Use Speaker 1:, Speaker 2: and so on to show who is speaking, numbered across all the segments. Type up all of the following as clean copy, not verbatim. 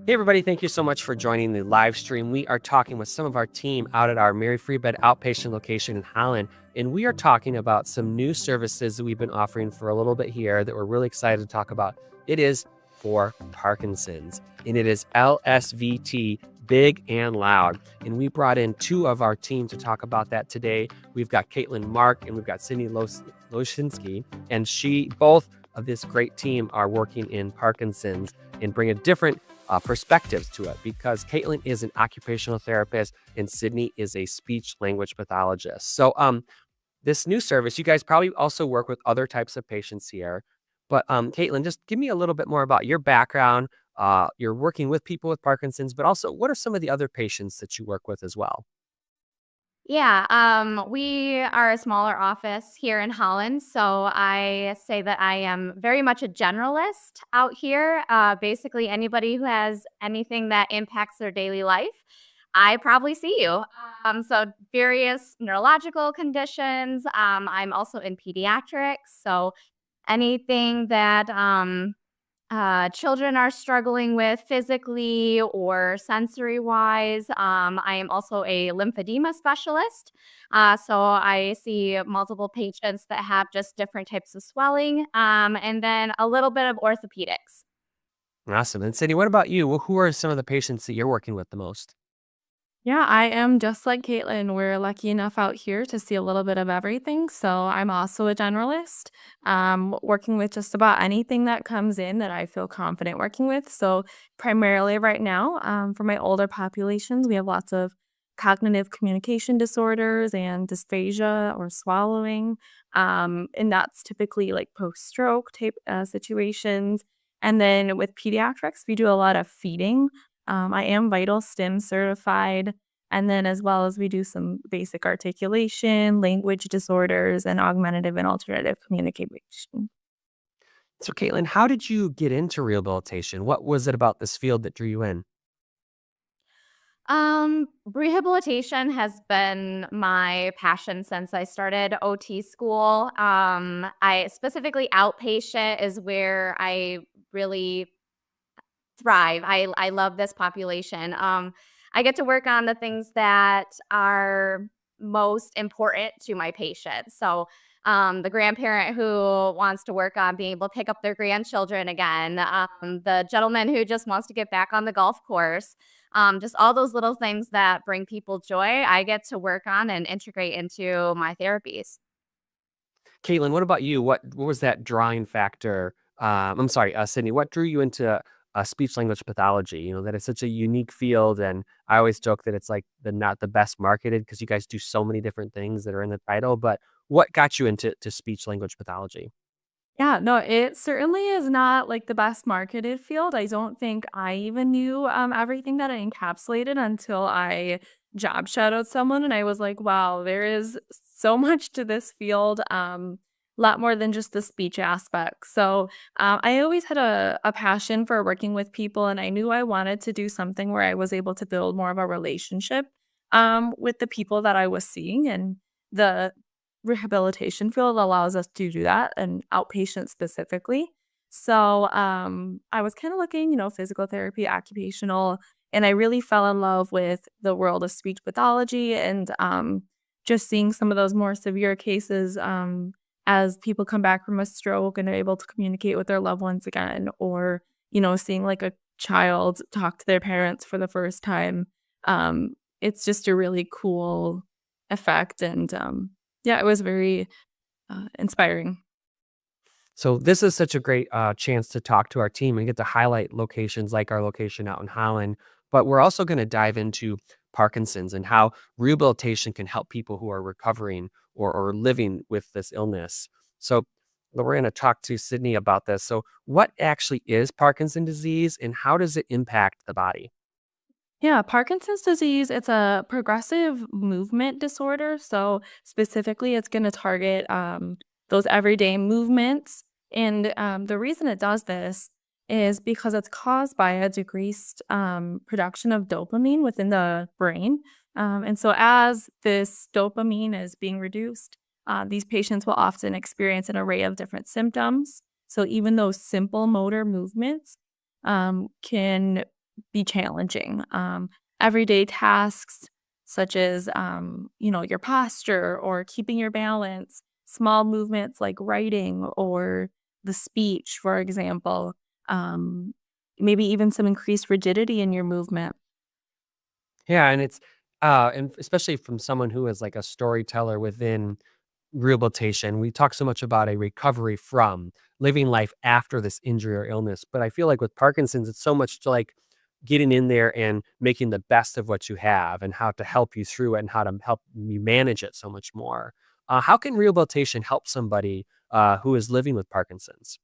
Speaker 1: Hey, everybody, thank you so much for joining the live stream. We are talking with some of our team out at our Mary Free Bed outpatient location in Holland, and we are talking about some new services that we've been offering for a little bit here that we're really excited to talk about. It is for Parkinson's, and it is LSVT Big and Loud. And we brought in two of our team to talk about that today. We've got Caitlin Mark and we've got Cindy Loshinsky, and both of this great team are working in Parkinson's and bring a different perspectives to it, because Caitlin is an occupational therapist and Sydney is a speech language pathologist. So this new service, you guys probably also work with other types of patients here. But Caitlin, just give me a little bit more about your background. You're working with people with Parkinson's, but also what are some of the other patients that you work with as well?
Speaker 2: Yeah, we are a smaller office here in Holland, so I say that I am very much a generalist out here. Basically, anybody who has anything that impacts their daily life, I probably see you. So various neurological conditions. I'm also in pediatrics, so anything that children are struggling with physically or sensory wise. I am also a lymphedema specialist. So I see multiple patients that have just different types of swelling, and then a little bit of orthopedics.
Speaker 1: Awesome. And Sydney, what about you? Who are some of the patients that you're working with the most?
Speaker 3: Yeah, I am just like Caitlin. We're lucky enough out here to see a little bit of everything. So I'm also a generalist, working with just about anything that comes in that I feel confident working with. So primarily right now, for my older populations, we have lots of cognitive communication disorders and dysphagia or swallowing. And that's typically like post-stroke type situations. And then with pediatrics, we do a lot of feeding. I am Vital Stim certified. And then, as well as we do some basic articulation, language disorders, and augmentative and alternative communication.
Speaker 1: So, Caitlin, how did you get into rehabilitation? What was it about this field that drew you in?
Speaker 2: Rehabilitation has been my passion since I started OT school. I specifically outpatient is where I really thrive. I love this population. I get to work on the things that are most important to my patients. So, the grandparent who wants to work on being able to pick up their grandchildren again, the gentleman who just wants to get back on the golf course, just all those little things that bring people joy, I get to work on and integrate into my therapies.
Speaker 1: Caitlin, what about you? What was that drawing factor? I'm sorry, Sydney, what drew you into speech language pathology? You know, that is such a unique field. And I always joke that it's like the not the best marketed because you guys do so many different things that are in the title. But what got you into speech language pathology?
Speaker 3: Yeah, no, it certainly is not like the best marketed field. I don't think I even knew everything that it encapsulated until I job shadowed someone and I was like, wow, there is so much to this field. A lot more than just the speech aspect. So I always had a passion for working with people, and I knew I wanted to do something where I was able to build more of a relationship with the people that I was seeing. And the rehabilitation field allows us to do that, and outpatient specifically. So, I was kinda looking, physical therapy, occupational, and I really fell in love with the world of speech pathology and, just seeing some of those more severe cases, as people come back from a stroke and are able to communicate with their loved ones again, or, seeing, like, a child talk to their parents for the first time. It's just a really cool effect, and, yeah, it was very, inspiring.
Speaker 1: So this is such a great chance to talk to our team and get to highlight locations like our location out in Holland. But we're also going to dive into Parkinson's and how rehabilitation can help people who are recovering or living with this illness. So we're going to talk to Sydney about this. So what actually is Parkinson's disease and how does it impact the body?
Speaker 3: Yeah, Parkinson's disease, it's a progressive movement disorder. So specifically, it's going to target those everyday movements. And the reason it does this is because it's caused by a decreased production of dopamine within the brain. And so, as this dopamine is being reduced, these patients will often experience an array of different symptoms. So, even those simple motor movements can be challenging. Everyday tasks such as, your posture or keeping your balance, small movements like writing or the speech, for example, um, maybe even some increased rigidity in your movement.
Speaker 1: Yeah, and and especially from someone who is like a storyteller within rehabilitation, we talk so much about a recovery from living life after this injury or illness. But I feel like with Parkinson's, it's so much to like getting in there and making the best of what you have and how to help you through it and how to help you manage it so much more. How can rehabilitation help somebody who is living with Parkinson's?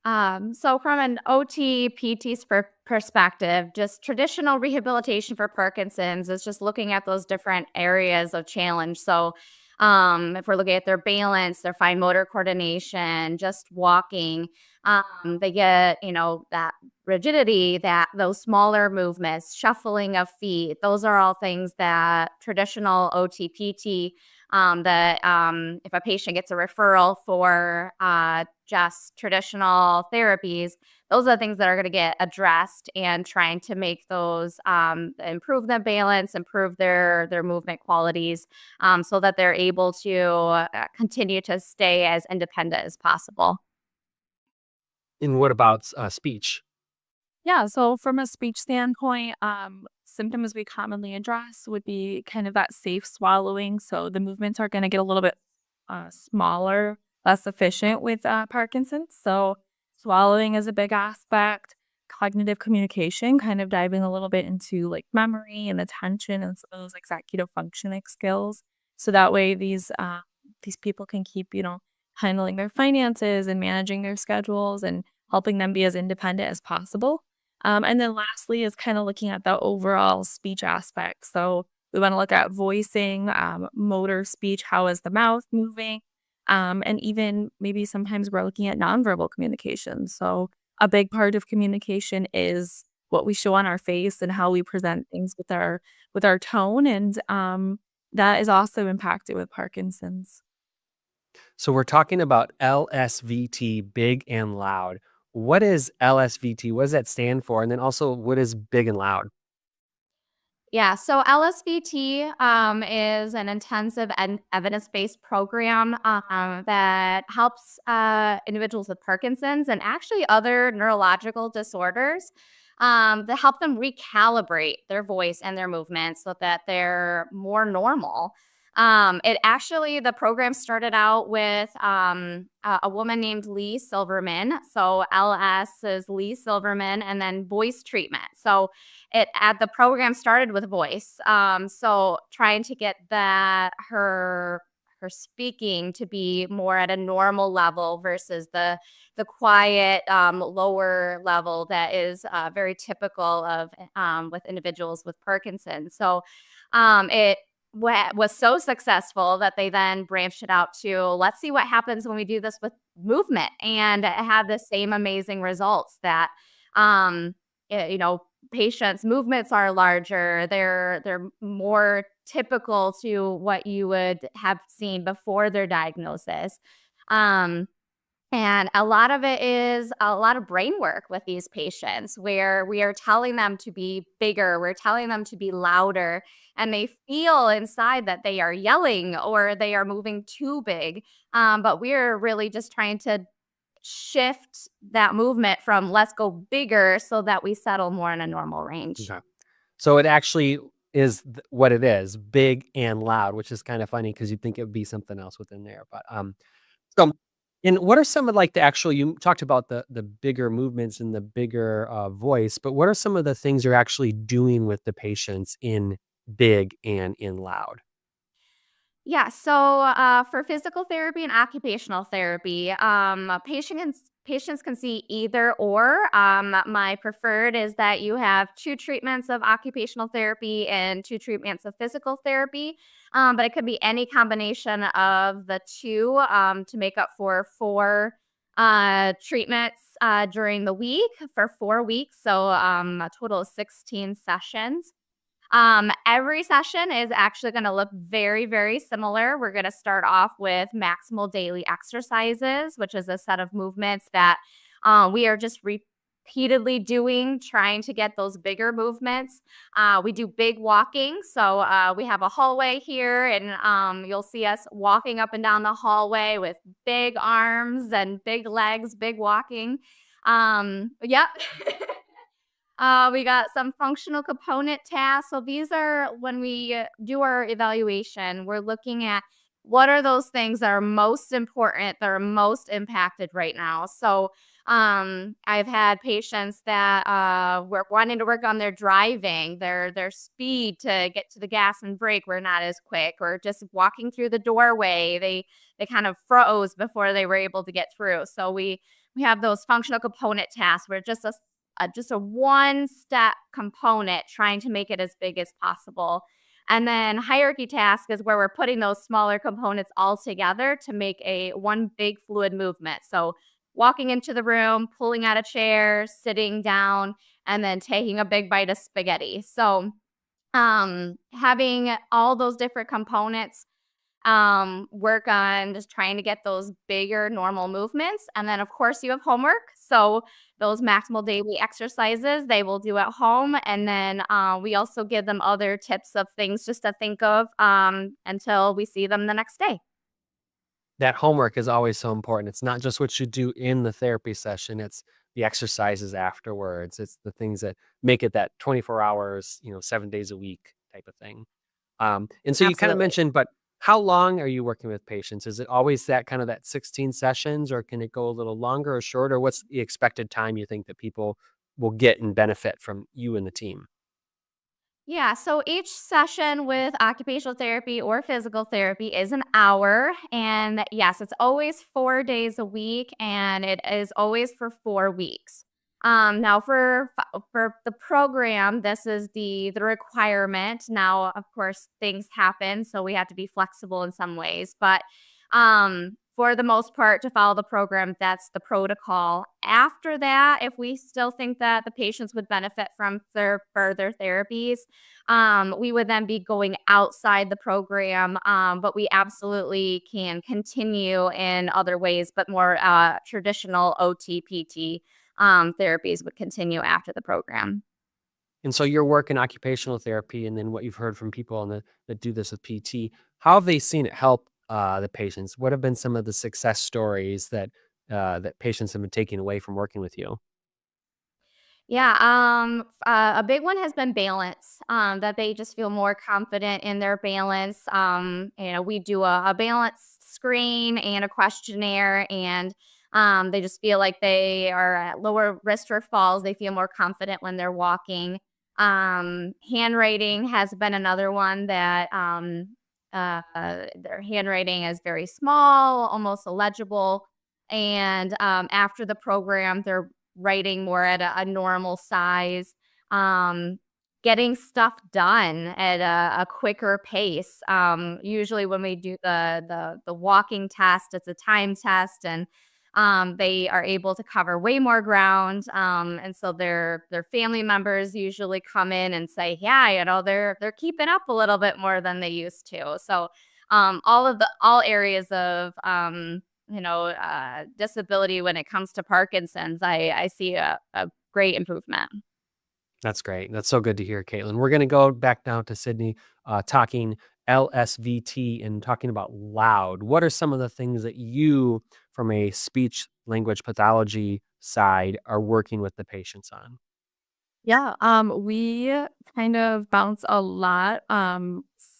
Speaker 2: So from an OT PT's perspective, just traditional rehabilitation for Parkinson's is just looking at those different areas of challenge. So, if we're looking at their balance, their fine motor coordination, just walking, they get that rigidity, that those smaller movements, shuffling of feet. Those are all things that traditional OT PT that if a patient gets a referral for just traditional therapies, those are the things that are going to get addressed and trying to make those improve their balance, improve their movement qualities, so that they're able to continue to stay as independent as possible.
Speaker 1: And what about speech?
Speaker 3: Yeah, so from a speech standpoint, symptoms we commonly address would be kind of that safe swallowing. So the movements are going to get a little bit smaller, less efficient with Parkinson's. So swallowing is a big aspect. Cognitive communication, kind of diving a little bit into like memory and attention and some of those executive functioning skills. So that way these people can keep handling their finances and managing their schedules and helping them be as independent as possible. And then lastly is kind of looking at the overall speech aspect. So we want to look at voicing, motor speech, how is the mouth moving, and even maybe sometimes we're looking at nonverbal communication. So a big part of communication is what we show on our face and how we present things with our tone, and that is also impacted with Parkinson's.
Speaker 1: So we're talking about LSVT big and loud. What is LSVT? What does that stand for? And then also, what is big and loud?
Speaker 2: Yeah, so LSVT is an intensive and evidence-based program that helps individuals with Parkinson's and actually other neurological disorders to help them recalibrate their voice and their movements so that they're more normal. The program started out with a woman named Lee Silverman. So LS is Lee Silverman, and then voice treatment. So the program started with voice. So trying to get that her speaking to be more at a normal level versus the quiet lower level that is very typical of with individuals with Parkinson's. So it was so successful that they then branched it out to let's see what happens when we do this with movement, and it had the same amazing results that um you know patients movements are larger, they're more typical to what you would have seen before their diagnosis. um and a lot of it is a lot of brain work with these patients where we are telling them to be bigger, we're telling them to be louder, and they feel inside that they are yelling or they are moving too big. But we're really just trying to shift that movement from let's go bigger so that we settle more in a normal range.
Speaker 1: Okay. So it actually is what it is, big and loud, which is kind of funny because you'd think it would be something else within there. But so, and what are some of like the actual? You talked about the bigger movements and the bigger voice, but what are some of the things you're actually doing with the patients in big and in loud?
Speaker 2: Yeah, so for physical therapy and occupational therapy, patients can see either or. My preferred is that you have two treatments of occupational therapy and two treatments of physical therapy, but it could be any combination of the two to make up for four treatments during the week for 4 weeks. So a total of 16 sessions. Every session is actually going to look very, very similar. We're going to start off with maximal daily exercises, which is a set of movements that we are just repeatedly doing, trying to get those bigger movements. We do big walking. So we have a hallway here, and you'll see us walking up and down the hallway with big arms and big legs, big walking. Yep. We got some functional component tasks. So these are when we do our evaluation, we're looking at what are those things that are most important, that are most impacted right now. So I've had patients that were wanting to work on their driving, their speed to get to the gas and brake were not as quick, or just walking through the doorway, they kind of froze before they were able to get through. So we have those functional component tasks where just a one step component trying to make it as big as possible. And then hierarchy task is where we're putting those smaller components all together to make a one big fluid movement. So walking into the room, pulling out a chair, sitting down, and then taking a big bite of spaghetti. So having all those different components work on just trying to get those bigger normal movements. And then, of course, you have homework. So those maximal daily exercises they will do at home. And then we also give them other tips of things just to think of until we see them the next day.
Speaker 1: That homework is always so important. It's not just what you do in the therapy session, it's the exercises afterwards. It's the things that make it that 24 hours, 7 days a week type of thing. And so you kind of
Speaker 2: Absolutely.
Speaker 1: mentioned, but how long are you working with patients? Is it always that 16 sessions, or can it go a little longer or shorter? What's the expected time you think that people will get and benefit from you and the team?
Speaker 2: Yeah, so each session with occupational therapy or physical therapy is an hour. And yes, it's always 4 days a week, and it is always for 4 weeks. Now for the program, this is the requirement. Now, of course, things happen, so we have to be flexible in some ways. But for the most part, to follow the program, that's the protocol. After that, if we still think that the patients would benefit from their further therapies, we would then be going outside the program, but we absolutely can continue in other ways, but more traditional OT, PT therapies would continue after the program.
Speaker 1: And so your work in occupational therapy, and then what you've heard from people that do this with PT, how have they seen it help the patients? What have been some of the success stories that patients have been taking away from working with you?
Speaker 2: Yeah, a big one has been balance, that they just feel more confident in their balance. We do a balance screen and a questionnaire, and they just feel like they are at lower risk for falls. They feel more confident when they're walking. Handwriting has been another one that their handwriting is very small, almost illegible. And after the program, they're writing more at a normal size, um, getting stuff done at a quicker pace. Usually, when we do the walking test, it's a time test, and they are able to cover way more ground. And so their family members usually come in and say, "Yeah, they're keeping up a little bit more than they used to." So all areas of disability when it comes to Parkinson's, I see a great improvement.
Speaker 1: That's great. That's so good to hear, Caitlin. We're going to go back down to Sydney, talking LSVT and talking about loud. What are some of the things that you, from a speech language pathology side, are working with the patients on?
Speaker 3: Yeah, we kind of bounce a lot,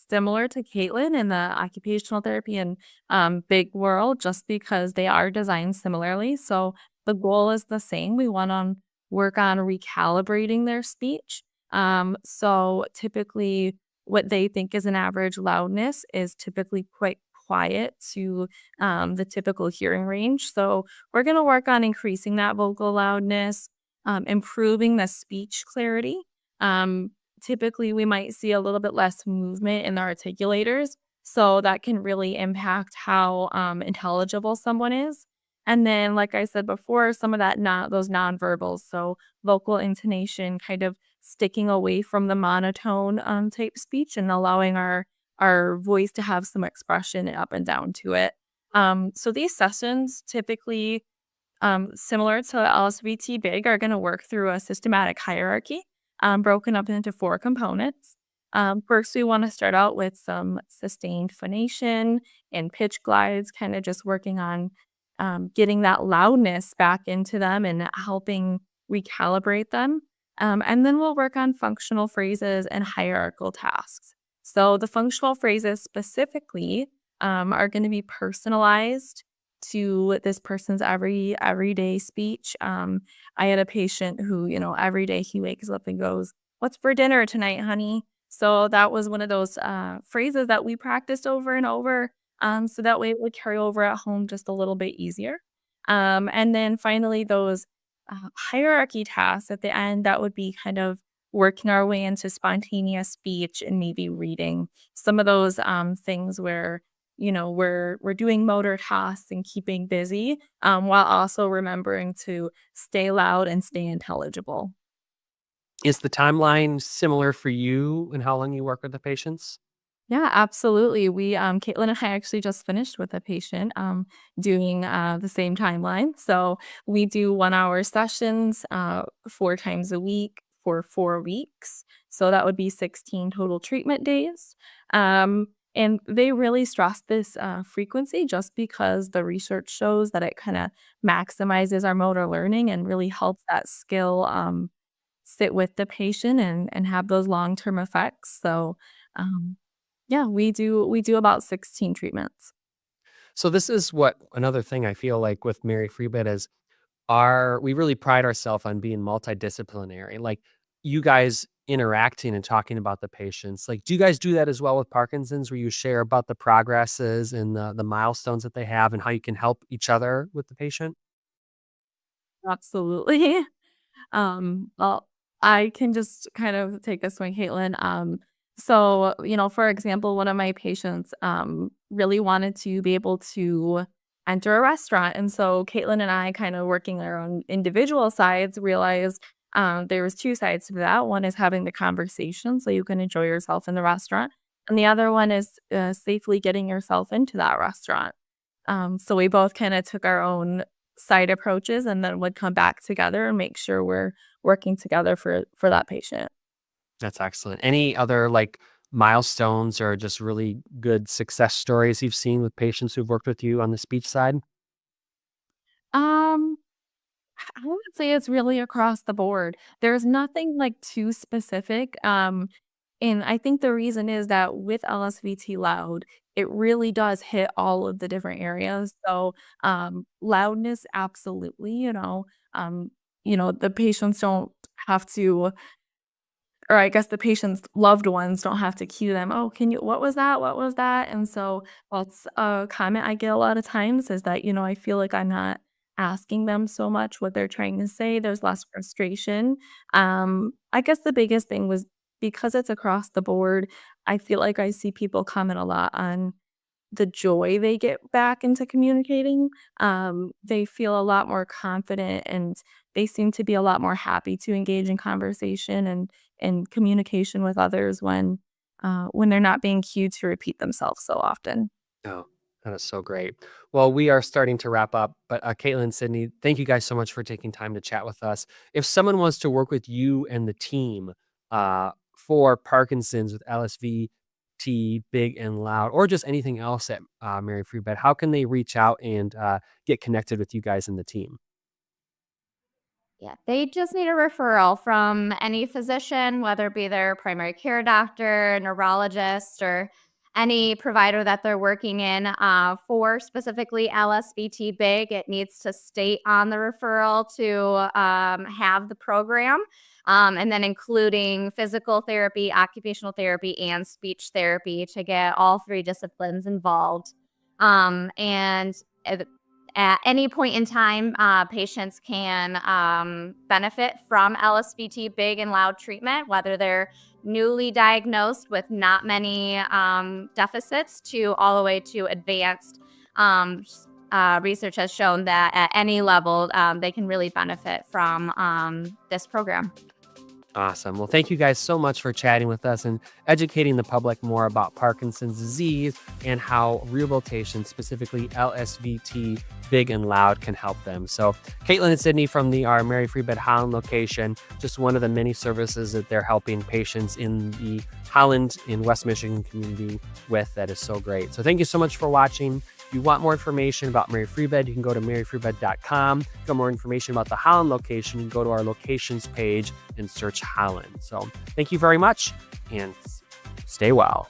Speaker 3: similar to Caitlin in the occupational therapy and big world, just because they are designed similarly. So the goal is the same. We want to work on recalibrating their speech. So typically, what they think is an average loudness is typically quite quiet to the typical hearing range. So we're going to work on increasing that vocal loudness, improving the speech clarity. Um, Typically, we might see a little bit less movement in the articulators. So that can really impact how intelligible someone is. And then, like I said before, some of that not those nonverbals. So vocal intonation, kind of sticking away from the monotone type speech and allowing our voice to have some expression up and down to it. So these sessions typically Similar to LSVT BIG, are going to work through a systematic hierarchy, broken up into 4 components. First, we want to start out with some sustained phonation and pitch glides, kind of just working on getting that loudness back into them and helping recalibrate them. And then we'll work on functional phrases and hierarchical tasks. So the functional phrases specifically are going to be personalized to this person's everyday speech. I had a patient who, every day he wakes up and goes, "What's for dinner tonight, honey?" So that was one of those phrases that we practiced over and over. So that way it would carry over at home just a little bit easier. And then finally, those hierarchy tasks at the end, that would be kind of working our way into spontaneous speech and maybe reading some of those things where we're doing motor tasks and keeping busy, while also remembering to stay loud and stay intelligible.
Speaker 1: Is the timeline similar for you and how long you work with the patients?
Speaker 3: Yeah, absolutely. Caitlin and I actually just finished with a patient, doing the same timeline. So we do 1 hour sessions 4 times a week for 4 weeks. So that would be 16 total treatment days. And they really stress this frequency just because the research shows that it kind of maximizes our motor learning and really helps that skill sit with the patient and have those long-term effects. So, um, yeah, we do about 16 treatments.
Speaker 1: So this is what another thing I feel like with Mary Free Bed is our we really pride ourselves on being multidisciplinary. Like you guys interacting and talking about the patients. Like, do you guys do that as well with Parkinson's where you share about the progresses and the milestones that they have and how you can help each other with the patient?
Speaker 3: Absolutely. Well, I can just kind of take a swing, Caitlin. So, for example, one of my patients really wanted to be able to enter a restaurant. And so Caitlin and I kind of working our own individual sides realized there was 2 sides to that. One is having the conversation so you can enjoy yourself in the restaurant. And the other one is safely getting yourself into that restaurant. So we both kind of took our own side approaches and then would come back together and make sure we're working together for that patient.
Speaker 1: That's excellent. Any other like milestones or just really good success stories you've seen with patients who've worked with you on the speech side?
Speaker 3: Um, I would say it's really across the board. There's nothing like too specific. And I think the reason is that with LSVT loud, it really does hit all of the different areas. So loudness, absolutely, the patients don't have to, or I guess the patient's loved ones don't have to cue them, "Oh, can you what was that? What was that?" And so that's a comment I get a lot of times is that, I feel like I'm not asking them so much what they're trying to say, there's less frustration. I guess the biggest thing was because it's across the board, I feel like I see people comment a lot on the joy they get back into communicating. They feel a lot more confident and they seem to be a lot more happy to engage in conversation and communication with others when they're not being cued to repeat themselves so often.
Speaker 1: Oh, that is so great. Well, we are starting to wrap up, but Caitlin, Sydney, thank you guys so much for taking time to chat with us. If someone wants to work with you and the team for Parkinson's with LSVT, Big and Loud, or just anything else at Mary Free Bed, how can they reach out and get connected with you guys and the team?
Speaker 2: Yeah, they just need a referral from any physician, whether it be their primary care doctor, neurologist, or any provider that they're working in. For specifically LSVT Big, it needs to state on the referral to have the program, and then including physical therapy, occupational therapy, and speech therapy to get all 3 disciplines involved. And at any point in time, patients can benefit from LSVT big and loud treatment, whether they're newly diagnosed with not many deficits to all the way to advanced. Research has shown that at any level, they can really benefit from this program.
Speaker 1: Awesome. Well, thank you guys so much for chatting with us and educating the public more about Parkinson's disease and how rehabilitation, specifically LSVT Big and Loud, can help them. So Caitlin and Sydney from our Mary Free Bed Holland location, just one of the many services that they're helping patients in the Holland in West Michigan community with. That is so great. So thank you so much for watching. If you want more information about Mary Free Bed, you can go to maryfreebed.com. If you want more information about the Holland location, you can go to our locations page and search Holland. So thank you very much and stay well.